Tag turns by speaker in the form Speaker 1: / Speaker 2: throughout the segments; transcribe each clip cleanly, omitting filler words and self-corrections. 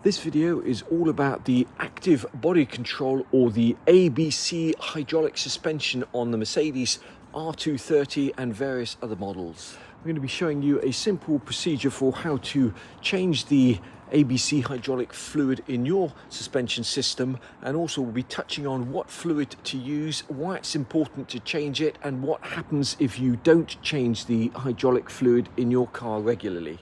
Speaker 1: This video is all about the active body control, or the ABC hydraulic suspension on the Mercedes R230 and various other models. I'm going to be showing you a simple procedure for how to change the ABC hydraulic fluid in your suspension system, and also we'll be touching on what fluid to use, why it's important to change it, and what happens if you don't change the hydraulic fluid in your car regularly.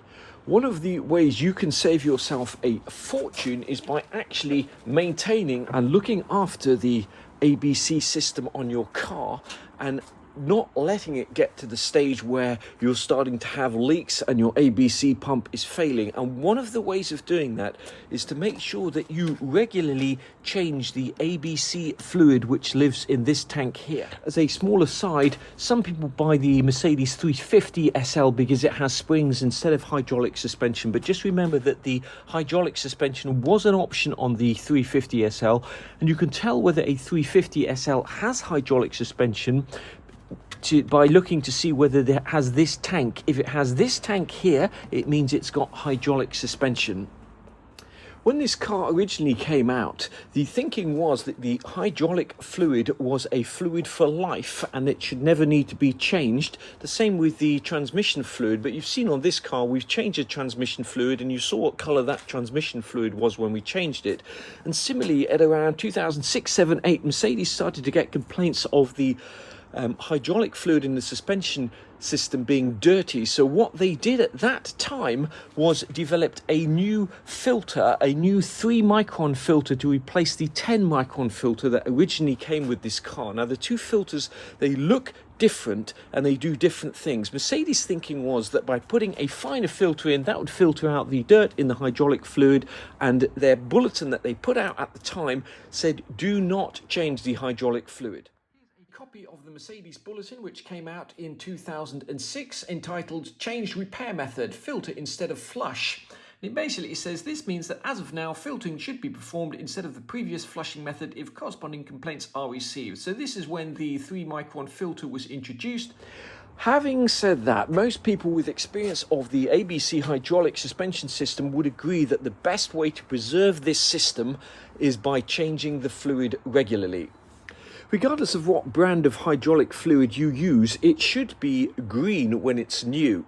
Speaker 1: One of the ways you can save yourself a fortune is by actually maintaining and looking after the ABC system on your car, and not letting it get to the stage where you're starting to have leaks and your ABC pump is failing. And one of the ways of doing that is to make sure that you regularly change the ABC fluid which lives in this tank here. As a small aside, some people buy the Mercedes 350 SL because it has springs instead of hydraulic suspension, but just remember that the hydraulic suspension was an option on the 350 SL, and you can tell whether a 350 SL has hydraulic suspension by looking to see whether it has this tank. If it has this tank here, it means it's got hydraulic suspension. When this car originally came out, the thinking was that the hydraulic fluid was a fluid for life and it should never need to be changed. The same with the transmission fluid, but you've seen on this car we've changed the transmission fluid, and you saw what colour that transmission fluid was when we changed it. And similarly, at around 2006, 7, 8, Mercedes started to get complaints of the hydraulic fluid in the suspension system being dirty. So what they did at that time was developed a new filter, a new 3 micron filter to replace the 10 micron filter that originally came with this car. Now the two filters, they look different and they do different things. Mercedes' thinking was that by putting a finer filter in, that would filter out the dirt in the hydraulic fluid, and their bulletin that they put out at the time said, do not change the hydraulic fluid. Copy of the Mercedes bulletin which came out in 2006, entitled Changed Repair Method, Filter instead of Flush. And it basically says this means that as of now, filtering should be performed instead of the previous flushing method if corresponding complaints are received. So this is when the 3 micron filter was introduced. Having said that, most people with experience of the ABC hydraulic suspension system would agree that the best way to preserve this system is by changing the fluid regularly. Regardless of what brand of hydraulic fluid you use, it should be green when it's new.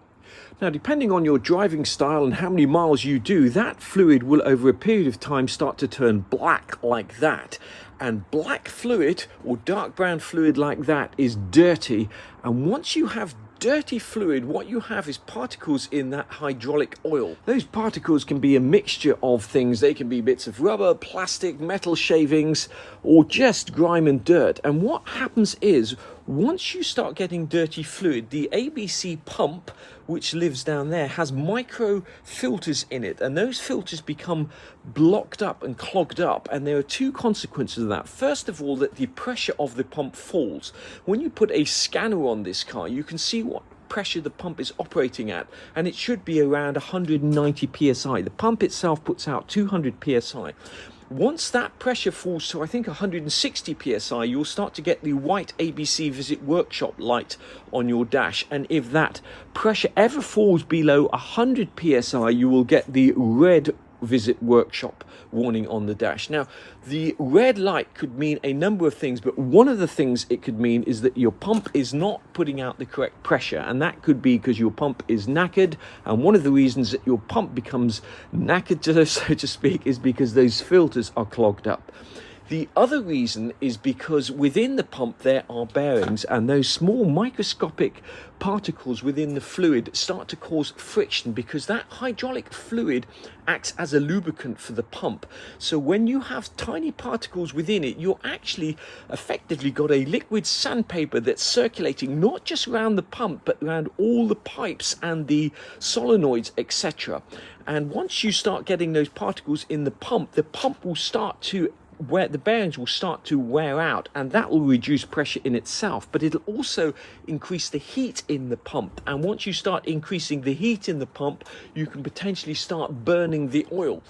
Speaker 1: Now, depending on your driving style and how many miles you do, that fluid will over a period of time start to turn black like that. And black fluid or dark brown fluid like that is dirty. And once you have dirty fluid, what you have is particles in that hydraulic oil. Those particles can be a mixture of things. They can be bits of rubber, plastic, metal shavings, or just grime and dirt. And what happens is, once you start getting dirty fluid, the ABC pump, which lives down there, has micro filters in it, and those filters become blocked up and clogged up, and there are two consequences of that. First of all, that the pressure of the pump falls. When you put a scanner on this car, you can see what pressure the pump is operating at, and it should be around 190 psi. The pump itself puts out 200 psi. Once that pressure falls to, I think, 160 psi, you'll start to get the white ABC Visit Workshop light on your dash. And if that pressure ever falls below 100 psi, you will get the red Visit Workshop warning on the dash. Now, the red light could mean a number of things, but one of the things it could mean is that your pump is not putting out the correct pressure, and that could be because your pump is knackered. And one of the reasons that your pump becomes knackered, so to speak, is because those filters are clogged up. The other reason is because within the pump there are bearings, and those small microscopic particles within the fluid start to cause friction, because that hydraulic fluid acts as a lubricant for the pump. So when you have tiny particles within it, you're actually effectively got a liquid sandpaper that's circulating not just around the pump, but around all the pipes and the solenoids, etc. And once you start getting those particles in the pump will start to the bearings will start to wear out, and that will reduce pressure in itself, but it'll also increase the heat in the pump. And once you start increasing the heat in the pump, you can potentially start burning the oil.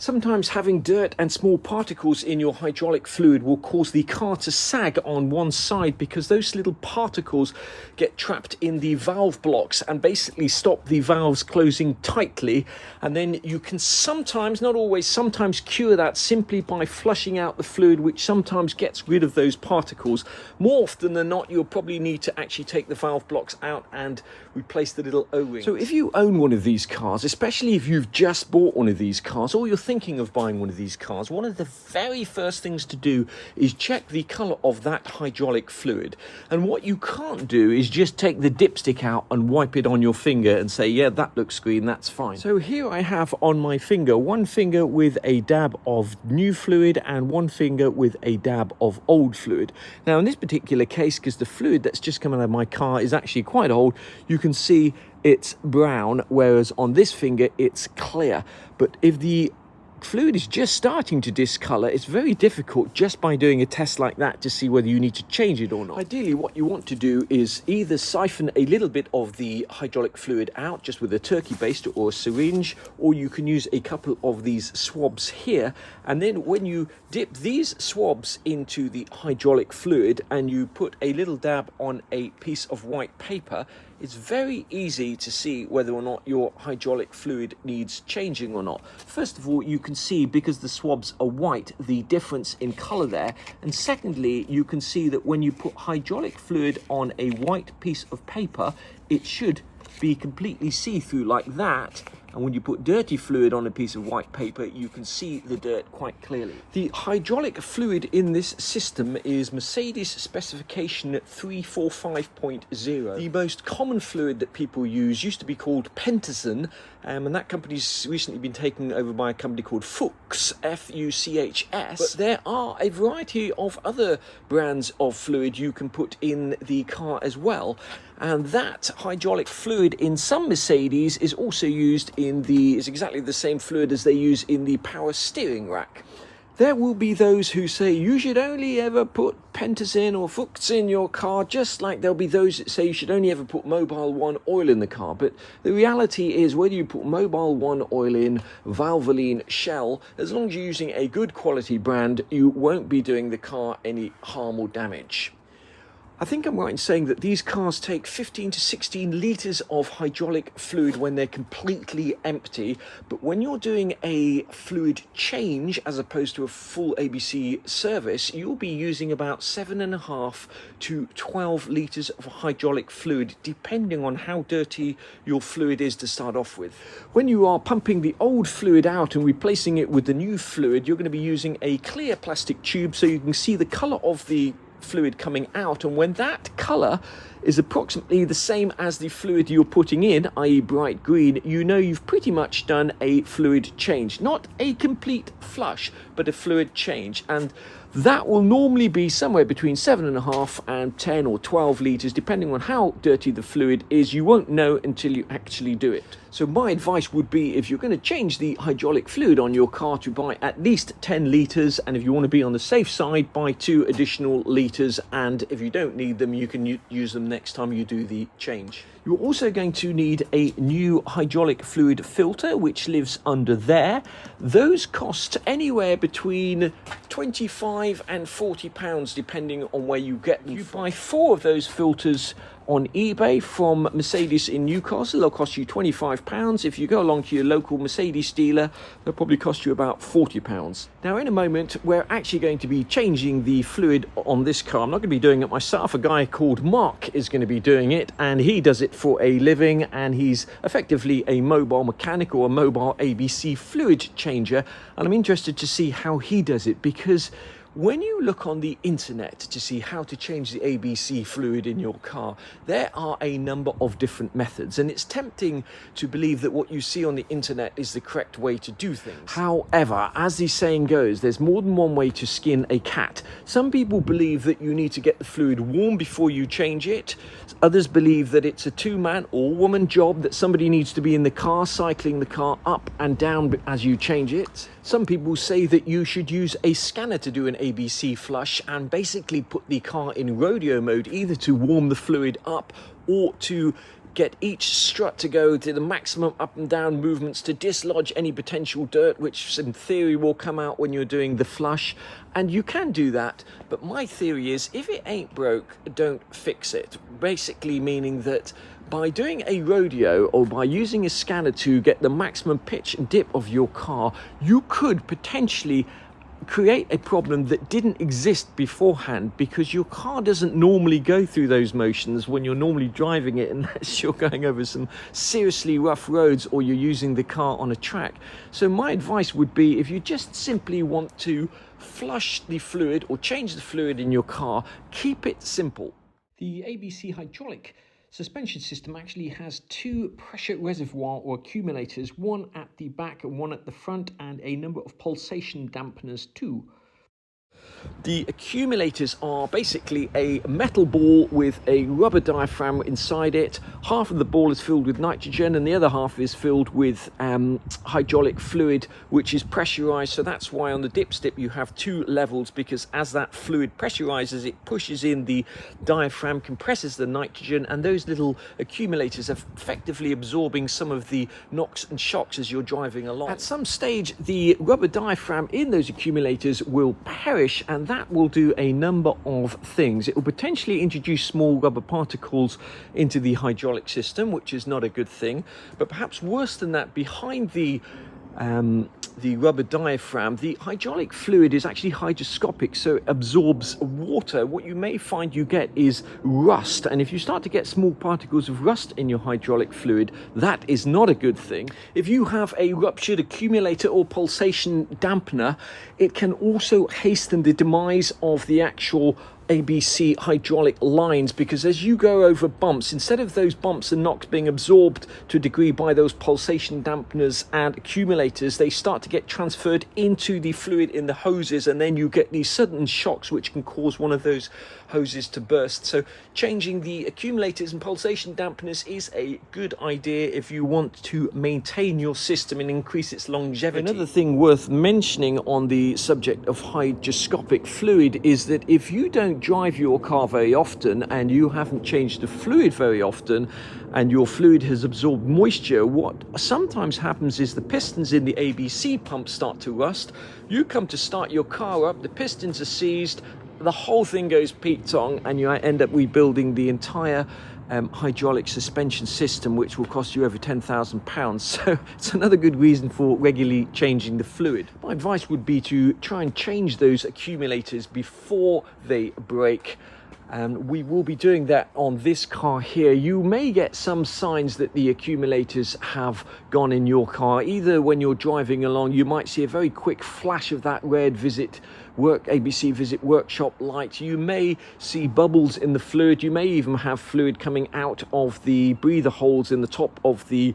Speaker 1: Sometimes having dirt and small particles in your hydraulic fluid will cause the car to sag on one side because those little particles get trapped in the valve blocks and basically stop the valves closing tightly. And then you can sometimes, not always, sometimes cure that simply by flushing out the fluid, which sometimes gets rid of those particles. More often than not, you'll probably need to actually take the valve blocks out and replace the little O-rings. So if you own one of these cars, especially if you've just bought one of these cars or you're thinking of buying one of these cars, one of the very first things to do is check the color of that hydraulic fluid. And what you can't do is just take the dipstick out and wipe it on your finger and say, yeah, that looks green, that's fine. So here I have on my finger, one finger with a dab of new fluid and one finger with a dab of old fluid. Now in this particular case, because the fluid that's just come out of my car is actually quite old, you can see it's brown, whereas on this finger it's clear. But if the fluid is just starting to discolor, it's very difficult just by doing a test like that to see whether you need to change it or not. Ideally, what you want to do is either siphon a little bit of the hydraulic fluid out just with a turkey baster or a syringe, or you can use a couple of these swabs here. And then when you dip these swabs into the hydraulic fluid and you put a little dab on a piece of white paper, it's very easy to see whether or not your hydraulic fluid needs changing or not. First of all, you can see, because the swabs are white, the difference in color there. And secondly, you can see that when you put hydraulic fluid on a white piece of paper, it should be completely see-through like that. And when you put dirty fluid on a piece of white paper, you can see the dirt quite clearly. The hydraulic fluid in this system is Mercedes specification 345.0. The most common fluid that people use used to be called Pistons, and that company's recently been taken over by a company called Fuchs, F-U-C-H-S. But there are a variety of other brands of fluid you can put in the car as well. And that hydraulic fluid in some Mercedes is also used is exactly the same fluid as they use in the power steering rack. There will be those who say you should only ever put Pistons or Fuchs in your car, just like there'll be those that say you should only ever put Mobil 1 oil in the car. But the reality is, whether you put Mobil 1 oil in, Valvoline, Shell, as long as you're using a good quality brand, you won't be doing the car any harm or damage. I think I'm right in saying that these cars take 15 to 16 litres of hydraulic fluid when they're completely empty, but when you're doing a fluid change as opposed to a full ABC service, you'll be using about 7.5 to 12 litres of hydraulic fluid, depending on how dirty your fluid is to start off with. When you are pumping the old fluid out and replacing it with the new fluid, you're going to be using a clear plastic tube so you can see the colour of the fluid coming out, and when that color is approximately the same as the fluid you're putting in, i.e. bright green, you know you've pretty much done a fluid change. Not a complete flush, but a fluid change, and that will normally be somewhere between 7.5 and 10 or 12 litres, depending on how dirty the fluid is. You won't know until you actually do it. So my advice would be, if you're going to change the hydraulic fluid on your car, to buy at least 10 litres, and if you want to be on the safe side, buy 2 additional litres, and if you don't need them, you can use them next time you do the change. You're also going to need a new hydraulic fluid filter, which lives under there. Those cost anywhere between 25 and 40 pounds, depending on where you get them. You buy 4 of those filters on eBay from Mercedes in Newcastle, they'll cost you £25. If you go along to your local Mercedes dealer, they'll probably cost you about £40. Now in a moment, we're actually going to be changing the fluid on this car. I'm not going to be doing it myself. A guy called Mark is going to be doing it, and he does it for a living, and he's effectively a mobile mechanic or a mobile ABC fluid changer, and I'm interested to see how he does it, because when you look on the internet to see how to change the ABC fluid in your car, there are a number of different methods, and it's tempting to believe that what you see on the internet is the correct way to do things. However, as the saying goes, there's more than one way to skin a cat. Some people believe that you need to get the fluid warm before you change it. Others believe that it's a 2-man or woman job, that somebody needs to be in the car cycling the car up and down as you change it. Some people say that you should use a scanner to do an ABC flush and basically put the car in Rodeo mode, either to warm the fluid up or to get each strut to go to the maximum up and down movements to dislodge any potential dirt, which in theory will come out when you're doing the flush. And you can do that, but my theory is if it ain't broke, don't fix it. Basically meaning that by doing a rodeo or by using a scanner to get the maximum pitch and dip of your car, you could potentially create a problem that didn't exist beforehand, because your car doesn't normally go through those motions when you're normally driving it, unless you're going over some seriously rough roads or you're using the car on a track. So my advice would be, if you just simply want to flush the fluid or change the fluid in your car, keep it simple. The ABC hydraulic suspension system actually has two pressure reservoir or accumulators, one at the back and one at the front, and a number of pulsation dampeners too. The accumulators are basically a metal ball with a rubber diaphragm inside it. Half of the ball is filled with nitrogen and the other half is filled with hydraulic fluid, which is pressurized. So that's why on the dipstick you have two levels, because as that fluid pressurizes, it pushes in the diaphragm, compresses the nitrogen, and those little accumulators are effectively absorbing some of the knocks and shocks as you're driving along. At some stage, the rubber diaphragm in those accumulators will perish, and that will do a number of things. It will potentially introduce small rubber particles into the hydraulic system, which is not a good thing. But perhaps worse than that, behind the rubber diaphragm, the hydraulic fluid is actually hydroscopic, so it absorbs water. What you may find you get is rust, and if you start to get small particles of rust in your hydraulic fluid, that is not a good thing. If you have a ruptured accumulator or pulsation dampener, it can also hasten the demise of the actual ABC hydraulic lines, because as you go over bumps, instead of those bumps and knocks being absorbed to a degree by those pulsation dampeners and accumulators, they start to get transferred into the fluid in the hoses, and then you get these sudden shocks which can cause one of those hoses to burst. So changing the accumulators and pulsation dampeners is a good idea if you want to maintain your system and increase its longevity. Another thing worth mentioning on the subject of hydroscopic fluid is that if you don't drive your car very often and you haven't changed the fluid very often, and your fluid has absorbed moisture, what sometimes happens is the pistons in the ABC pump start to rust. You come to start your car up, the pistons are seized, the whole thing goes peak-tong, and you end up rebuilding the entire hydraulic suspension system, which will cost you over £10,000. So it's another good reason for regularly changing the fluid. My advice would be to try and change those accumulators before they break. And we will be doing that on this car here. You may get some signs that the accumulators have gone in your car. Either when you're driving along, you might see a very quick flash of that red ABC visit workshop light. You may see bubbles in the fluid. You may even have fluid coming out of the breather holes in the top of the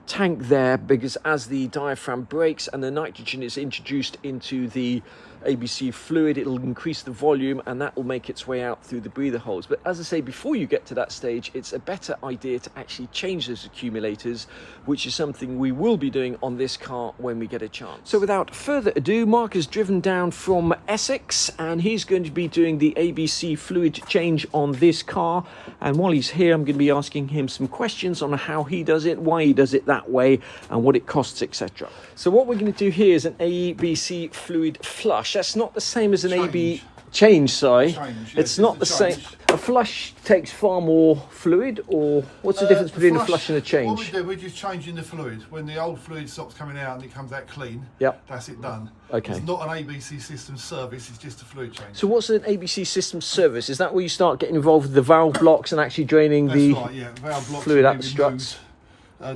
Speaker 1: tank there, because as the diaphragm breaks and the nitrogen is introduced into the ABC fluid, it'll increase the volume and that will make its way out through the breather holes. But as I say, before you get to that stage, it's a better idea to actually change those accumulators, which is something we will be doing on this car when we get a chance. So without further ado, Mark has driven down from Essex and he's going to be doing the ABC fluid change on this car. And while he's here, I'm going to be asking him some questions on how he does it, why he does it that way, and what it costs, etc. So what we're going to do here is an ABC fluid flush. That's not the same as an change, sorry. It's not the same. A flush takes far more fluid, or what's the difference between a flush and a change?
Speaker 2: What we do, we're just changing the fluid. When the old fluid stops coming out and it comes out clean, that's it done.
Speaker 1: Okay.
Speaker 2: It's not an ABC system service, it's just a fluid change.
Speaker 1: So what's an ABC system service? Is that where you start getting involved with the valve blocks and actually draining the
Speaker 2: valve blocks
Speaker 1: fluid out the struts?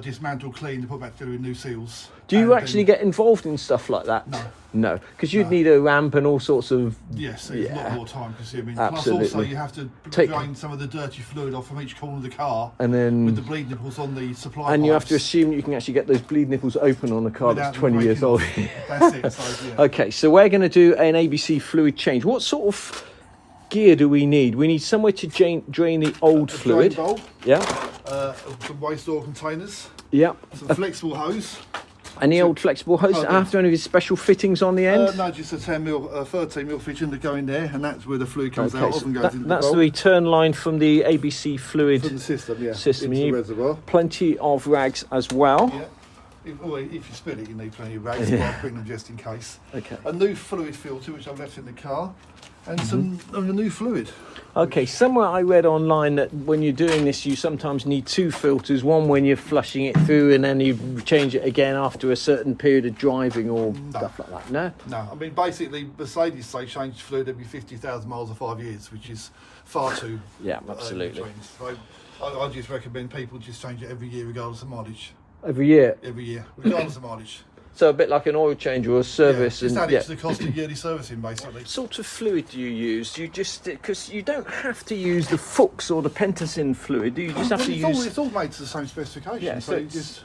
Speaker 2: Dismantle, clean, put back together with new seals.
Speaker 1: Do you actually get involved in stuff like that? No, because you'd need a ramp and all sorts of...
Speaker 2: Yes, it's a lot more time consuming.
Speaker 1: Absolutely.
Speaker 2: Plus also you have to drain some of the dirty fluid off from each corner of the car,
Speaker 1: and then with
Speaker 2: the bleed nipples on the supply
Speaker 1: and
Speaker 2: pipes.
Speaker 1: You have to assume you can actually get those bleed nipples open on a car that's 20 years old.
Speaker 2: That's it. So, yeah.
Speaker 1: Okay, so we're going to do an ABC fluid change. What sort of gear do we need? We need somewhere to drain the old fluid.
Speaker 2: Drain bowl.
Speaker 1: Yeah.
Speaker 2: Some waste oil containers.
Speaker 1: Yeah.
Speaker 2: Some flexible hose.
Speaker 1: And the old flexible hose, after any of his special fittings on the end?
Speaker 2: No, just a 13mm fitting that go in there, and that's where the fluid comes out of and goes into the
Speaker 1: That's
Speaker 2: bowl.
Speaker 1: the return line from the ABC fluid
Speaker 2: From the system, yeah.
Speaker 1: system.
Speaker 2: Into the reservoir.
Speaker 1: Plenty of rags as well.
Speaker 2: Yeah. If you spill it, you need plenty of rags, but I'll bring them just in case.
Speaker 1: Okay.
Speaker 2: A new fluid filter, which I've left in the car, and some of the new fluid.
Speaker 1: Okay, somewhere I read online that when you're doing this, you sometimes need two filters, one when you're flushing it through and then you change it again after a certain period of driving or stuff like that. No?
Speaker 2: No, I mean, basically, Mercedes say change fluid every 50,000 miles or 5 years, which is far too...
Speaker 1: Yeah, absolutely.
Speaker 2: So I just recommend people just change it every year, regardless of mileage.
Speaker 1: Every year?
Speaker 2: Every year, regardless of mileage.
Speaker 1: So a bit like an oil change or a service.
Speaker 2: Just add it to the cost of yearly servicing, basically.
Speaker 1: What sort of fluid do you use? Do you just, because you don't have to use the Fuchs or the Pentacin fluid, do you just have to use...
Speaker 2: It's all made to the same specification,
Speaker 1: Yeah,
Speaker 2: so you just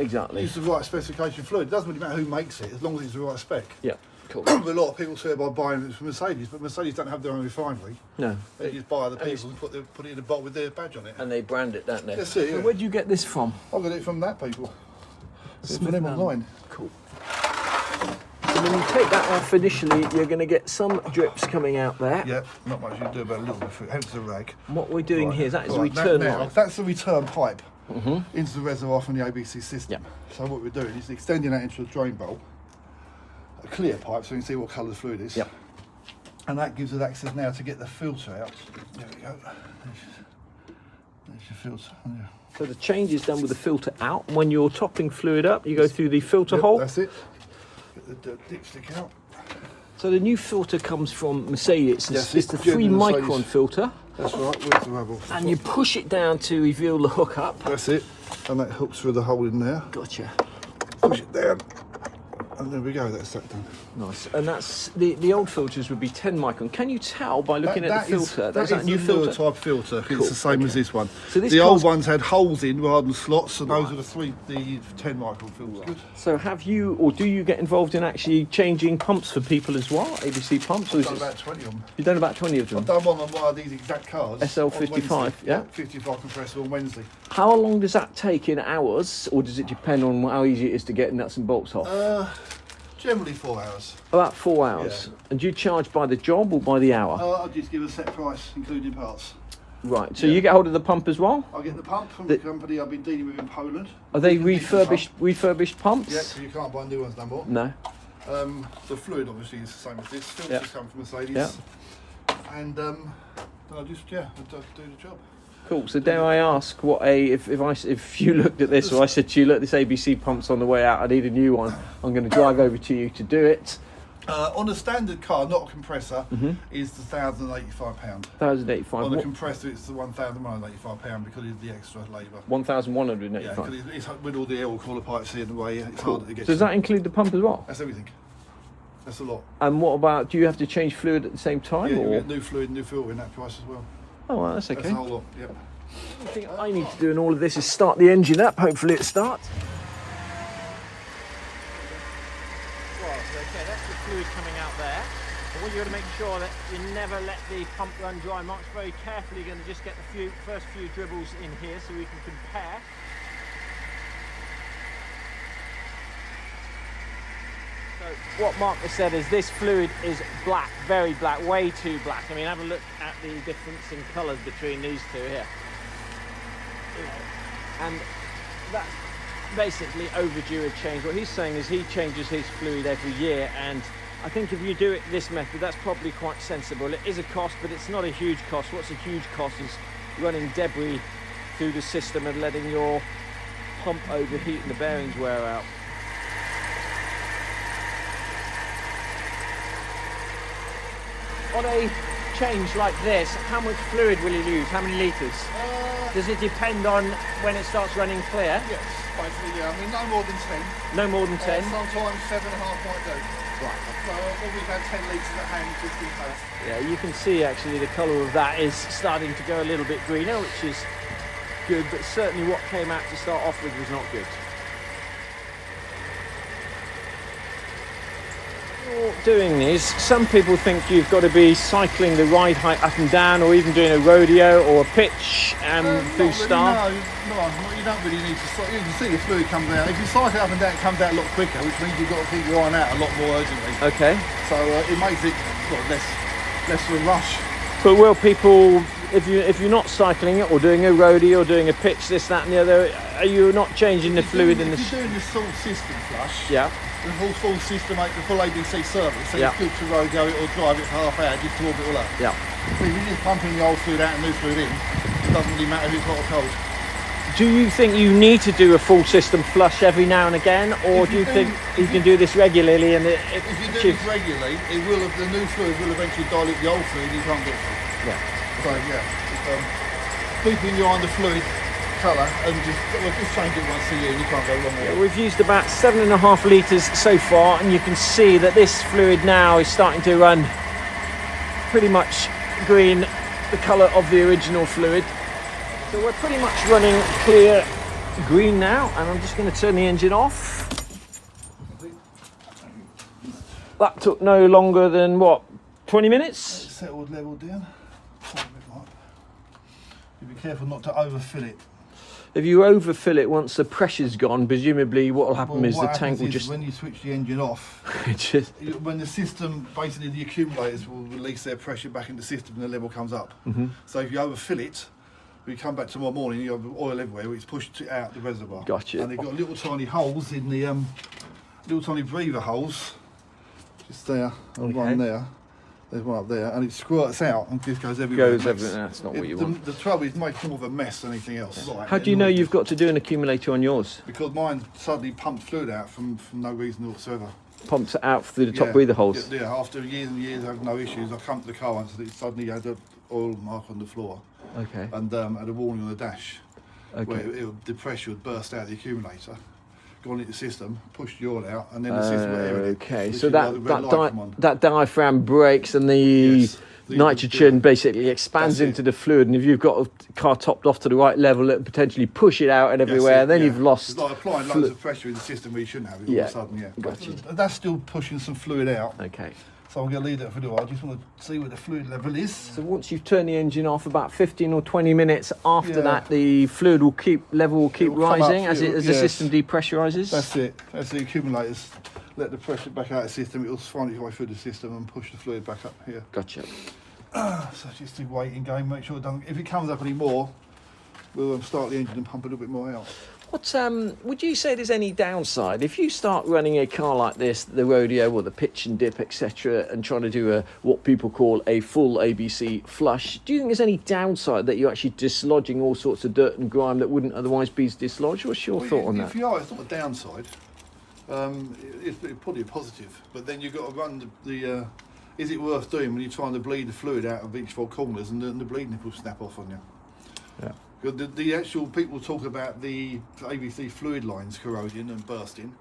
Speaker 1: exactly
Speaker 2: use the right specification fluid. It doesn't really matter who makes it, as long as it's the right spec.
Speaker 1: Yeah, cool.
Speaker 2: A lot of people swear by buying it from Mercedes, but Mercedes don't have their own refinery.
Speaker 1: No.
Speaker 2: They just buy other people and put it in a bottle with their badge on it.
Speaker 1: And they brand it, don't they?
Speaker 2: That's it, yeah.
Speaker 1: So where do you get this from?
Speaker 2: I got it from that people. It's from them online.
Speaker 1: Cool. So when you take that off initially, you're going to get some drips coming out there.
Speaker 2: Yeah, not much you can do about a little bit, hence the rag.
Speaker 1: And what we're doing here is that is a
Speaker 2: Right,
Speaker 1: return
Speaker 2: now,
Speaker 1: line.
Speaker 2: that's the return pipe into the reservoir from the ABC system.
Speaker 1: Yep.
Speaker 2: So what we're doing is extending that into a drain bowl, a clear pipe, so you can see what colour the fluid is.
Speaker 1: Yep.
Speaker 2: And that gives us access now to get the filter out. There we go. There's your filter. Yeah.
Speaker 1: So the change is done with the filter out. When you're topping fluid up, you go through the filter hole.
Speaker 2: That's it. Get the dipstick out.
Speaker 1: So the new filter comes from Mercedes.
Speaker 2: Yes,
Speaker 1: It's the 3
Speaker 2: genuine
Speaker 1: micron
Speaker 2: Mercedes.
Speaker 1: filter.
Speaker 2: That's right, where's the rubble?
Speaker 1: And you push it down to reveal the hook up.
Speaker 2: That's it. And that hooks through the hole in there.
Speaker 1: Gotcha.
Speaker 2: Push it down. And there we go, that's that done.
Speaker 1: Nice. And that's the old filters would be 10 micron. Can you tell by looking at the filter?
Speaker 2: That's a new filter type filter.
Speaker 1: Cool.
Speaker 2: It's the same as this one.
Speaker 1: So this
Speaker 2: the old ones had holes in rather than slots, and those are the 10 micron filters. Good.
Speaker 1: So have you, or do you get involved in actually changing pumps for people as well? ABC pumps? Or
Speaker 2: I've done about 20 of them.
Speaker 1: You've done about 20 of them?
Speaker 2: I've done one on one of these exact cars.
Speaker 1: SL55, yeah?
Speaker 2: 55 compressor on Wednesday.
Speaker 1: How long does that take in hours, or does it depend on how easy it is to get nuts and bolts off?
Speaker 2: Generally 4 hours.
Speaker 1: About 4 hours.
Speaker 2: Yeah.
Speaker 1: And do you charge by the job or by the hour?
Speaker 2: I'll just give a set price, including parts.
Speaker 1: Right, so you get hold of the pump as well?
Speaker 2: I get the pump from the company I've been dealing with in Poland.
Speaker 1: Are they refurbished pumps?
Speaker 2: Yeah, so you can't buy new ones no more.
Speaker 1: No.
Speaker 2: The fluid obviously is the same as this. Filters
Speaker 1: Yeah.
Speaker 2: come from Mercedes.
Speaker 1: Yeah.
Speaker 2: And I just do the job.
Speaker 1: Cool. So dare I ask what if you looked at this, or I said to you, look, this ABC pump's on the way out, I need a new one. I'm going to drive over to you to do it.
Speaker 2: On a standard car, not a compressor, is the £1,085.
Speaker 1: £1,085.
Speaker 2: On a compressor, it's the £1,185 because of the extra labour.
Speaker 1: 1,185.
Speaker 2: Yeah, because it's with all the air cooler pipes in the way, it's harder to get.
Speaker 1: Does that include the pump as well?
Speaker 2: That's everything. That's a lot.
Speaker 1: And what about, do you have to change fluid at the same time?
Speaker 2: Yeah, you
Speaker 1: or?
Speaker 2: get new fluid, new filter in that price as well.
Speaker 1: Oh, well, that's okay.
Speaker 2: That's a whole lot, yep.
Speaker 1: The thing I need to do in all of this is start the engine up. Hopefully it starts. Right, okay, that's the fluid coming out there. And what you've got to make sure that you never let the pump run dry. Mark's very carefully going to just get the first few dribbles in here so we can compare. So what Mark has said is this fluid is black, very black, way too black. I mean, have a look at the difference in colours between these two here. And that's basically overdue a change. What he's saying is he changes his fluid every year, and I think if you do it this method, that's probably quite sensible. It is a cost, but it's not a huge cost. What's a huge cost is running debris through the system and letting your pump overheat and the bearings wear out. On a change like this, how much fluid will you use? How many litres? Does it depend on when it starts running clear?
Speaker 2: Yes, basically, yeah. I mean, no more than 10.
Speaker 1: No more than 10?
Speaker 2: Sometimes 7.5 might do.
Speaker 1: Right.
Speaker 2: When we've had 10 litres at hand, just in case.
Speaker 1: Yeah, you can see actually the colour of that is starting to go a little bit greener, which is good, but certainly what came out to start off with was not good. you're doing this, some people think you've got to be cycling the ride height up and down, or even doing a rodeo or a pitch through start.
Speaker 2: No, you don't really need to cycle. You can see the fluid comes out. If you cycle up and down, it comes out a lot quicker, which means you've got to keep your iron out a lot more urgently.
Speaker 1: Okay.
Speaker 2: So it makes it less of a rush.
Speaker 1: But will people, if you're not cycling it or doing a rodeo or doing a pitch, this, that and the other, are you not changing the fluid in the...
Speaker 2: If you're doing the full system flush,
Speaker 1: yeah,
Speaker 2: the full system, the full ABC service, so
Speaker 1: yeah,
Speaker 2: you still to rodeo it or drive it for half hour just to warm it all up.
Speaker 1: yeah.
Speaker 2: So if you're just pumping the old fluid out and new fluid in, it doesn't really matter if it's hot or cold.
Speaker 1: Do you think you need to do a full system flush every now and again, or do you think you can do this regularly? And
Speaker 2: if you do this regularly, the new fluid will eventually dilute the old fluid. You can't get through.
Speaker 1: Yeah.
Speaker 2: So yeah, keeping your eye on the fluid colour and just change it once a year, and you can't go wrong with it.
Speaker 1: We've used about 7.5 litres so far, and you can see that this fluid now is starting to run pretty much green, the colour of the original fluid. So we're pretty much running clear green now, and I'm just going to turn the engine off. That took no longer than, what, 20 minutes?
Speaker 2: Settled, level down. You be careful not to overfill it.
Speaker 1: If you overfill it once the pressure's gone, presumably what will happen is the tank will just...
Speaker 2: When you switch the engine off, when the system, basically the accumulators will release their pressure back in the system and the level comes up.
Speaker 1: Mm-hmm.
Speaker 2: So if you overfill it, when you come back tomorrow morning, you have oil everywhere, it's pushed out the reservoir.
Speaker 1: Gotcha.
Speaker 2: And they've got little tiny holes in the, little tiny breather holes, just there, and one there. There's one up there, and it squirts out and just goes everywhere.
Speaker 1: That's not what you want.
Speaker 2: The trouble is making more of a mess than anything else. Like,
Speaker 1: how do you know you've got to do an accumulator on yours?
Speaker 2: Because mine suddenly pumped fluid out from no reason whatsoever.
Speaker 1: Pumps it out through the top breather holes?
Speaker 2: Yeah, after years and years I have no issues. I come to the car once and it suddenly had an oil mark on the floor.
Speaker 1: Okay.
Speaker 2: And had a warning on the dash.
Speaker 1: Okay.
Speaker 2: Where the pressure would burst out of the accumulator, gone into the system, pushed the oil out, and then the system would air it.
Speaker 1: Okay, so that diaphragm breaks and the nitrogen basically expands into the fluid, and if you've got a car topped off to the right level, it potentially push it out and everywhere, and then you've lost...
Speaker 2: It's like applying loads of pressure in the system where you shouldn't have it all of a sudden,
Speaker 1: Gotcha.
Speaker 2: But that's still pushing some fluid out.
Speaker 1: Okay.
Speaker 2: So I'm going to leave that for a while. I just want to see what the fluid level is.
Speaker 1: So once you've turned the engine off, about 15 or 20 minutes after that, the fluid will keep rising as the system depressurizes.
Speaker 2: That's it. As the accumulators let the pressure back out of the system, it will find its way through the system and push the fluid back up here.
Speaker 1: Gotcha.
Speaker 2: So just a waiting game. Make sure it doesn't. If it comes up any more, we'll start the engine and pump a little bit more out.
Speaker 1: What would you say there's any downside if you start running a car like this, the Rodeo or the pitch and dip, etc., and trying to do what people call a full ABC flush? Do you think there's any downside that you're actually dislodging all sorts of dirt and grime that wouldn't otherwise be dislodged? What's your thought on that?
Speaker 2: If you are, it's not a downside. It's probably a positive, but then you've got to run the is it worth doing when you're trying to bleed the fluid out of each 4 corners and the bleed nipple snap off on you?
Speaker 1: Yeah.
Speaker 2: The actual people talk about the ABC fluid lines corroding and bursting,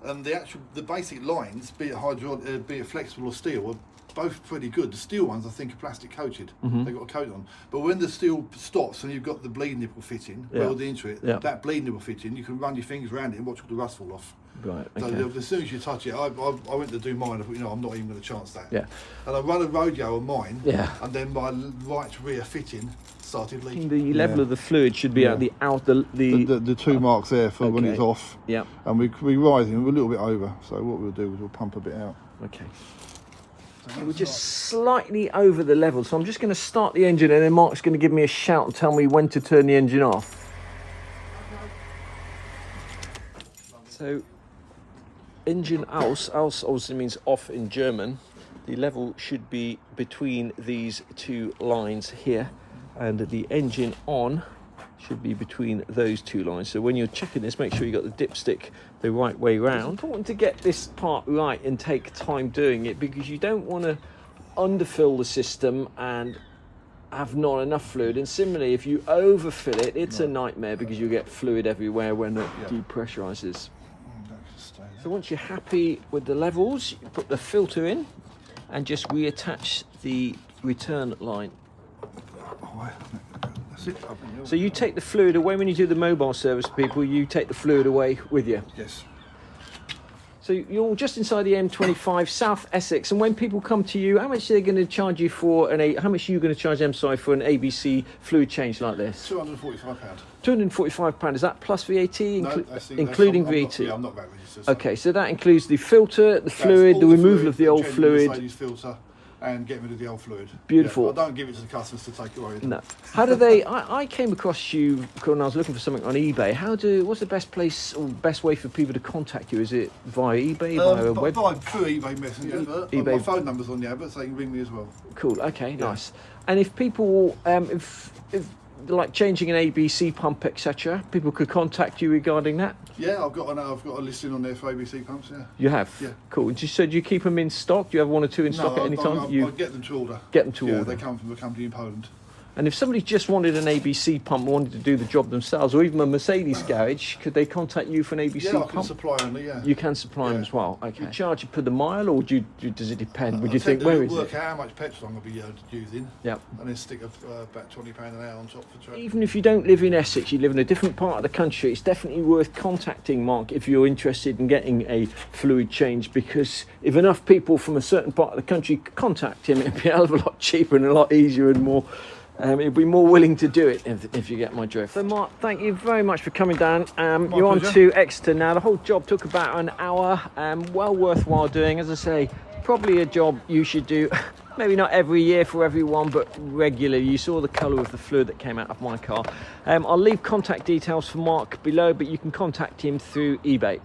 Speaker 2: and the basic lines, be it flexible or steel, are both pretty good. The steel ones, I think, are plastic coated.
Speaker 1: Mm-hmm.
Speaker 2: They've got a coat on. But when the steel stops and you've got the bleed nipple fitting welded into it, that bleed nipple fitting, you can run your fingers around it and watch all the rust fall off.
Speaker 1: Right.
Speaker 2: So
Speaker 1: okay.
Speaker 2: as soon as you touch it, I went to do mine. I thought, I'm not even going to chance that.
Speaker 1: Yeah.
Speaker 2: And I run a Rodeo on mine.
Speaker 1: Yeah.
Speaker 2: And then my right rear fitting started leaking.
Speaker 1: The level of the fluid should be at the
Speaker 2: 2 marks there for when it's off.
Speaker 1: Yeah.
Speaker 2: And we're rising. We're a little bit over. So what we'll do is we'll pump a bit out.
Speaker 1: Okay. So we're just slightly over the level, so I'm just going to start the engine, and then Mark's going to give me a shout and tell me when to turn the engine off. So, engine aus obviously means off in German. The level should be between these 2 lines here, and the engine on should be between those 2 lines. So when you're checking this, make sure you got the dipstick the right way round. It's important to get this part right and take time doing it, because you don't want to underfill the system and have not enough fluid. And similarly, if you overfill it, it's a nightmare, because you get fluid everywhere when it depressurizes. So once you're happy with the levels, you put the filter in and just reattach the return line. So you take the fluid away when you do the mobile service, people, you take the fluid away with you.
Speaker 2: Yes.
Speaker 1: So you're just inside the M25, South Essex, and when people come to you, how much are they going to charge you for how much are you going to charge them, sorry, for an ABC fluid change like this?
Speaker 2: £245.
Speaker 1: £245, is that plus VAT,
Speaker 2: No,
Speaker 1: including VAT?
Speaker 2: I'm not VAT registered.
Speaker 1: Okay, so that includes the filter, the fluid, the removal of the old fluid.
Speaker 2: Mercedes filter and getting rid of the old fluid.
Speaker 1: Beautiful.
Speaker 2: Yeah, I don't give it to the customers to take away.
Speaker 1: No. How do they? I came across you when I was looking for something on eBay. What's the best place or best way for people to contact you? Is it via eBay, via a web?
Speaker 2: Through eBay Messenger.
Speaker 1: eBay.
Speaker 2: My phone number's on the advert, so they can ring me as well.
Speaker 1: Cool. Okay. Yeah. Nice. And if people, if like changing an ABC pump, etc., people could contact you regarding that.
Speaker 2: Yeah, I've got a listing on there for ABC pumps. Yeah.
Speaker 1: You have.
Speaker 2: Yeah.
Speaker 1: Cool. So do you keep them in stock? Do you have one or two in stock at any time?
Speaker 2: I get them to order.
Speaker 1: Get them to order.
Speaker 2: They come from a company in Poland.
Speaker 1: And if somebody just wanted an ABC pump, wanted to do the job themselves, or even a Mercedes garage, could they contact you for an ABC pump?
Speaker 2: Yeah, I can supply only, yeah.
Speaker 1: You can supply them as well, okay. Do you charge it per the mile, or does it depend? Would you think,
Speaker 2: where
Speaker 1: is it?
Speaker 2: Work out how much petrol I'm going to be using,
Speaker 1: yep.
Speaker 2: And then stick about £20 an hour on top for traffic.
Speaker 1: Even if you don't live in Essex, you live in a different part of the country, it's definitely worth contacting Mark if you're interested in getting a fluid change, because if enough people from a certain part of the country contact him, it'd be a hell of a lot cheaper and a lot easier and more. He'll be more willing to do it if you get my drift. So Mark, thank you very much for coming down. You're on to Exeter now. The whole job took about an hour. Well worthwhile doing. As I say, probably a job you should do, maybe not every year for everyone, but regularly. You saw the colour of the fluid that came out of my car. I'll leave contact details for Mark below, but you can contact him through eBay.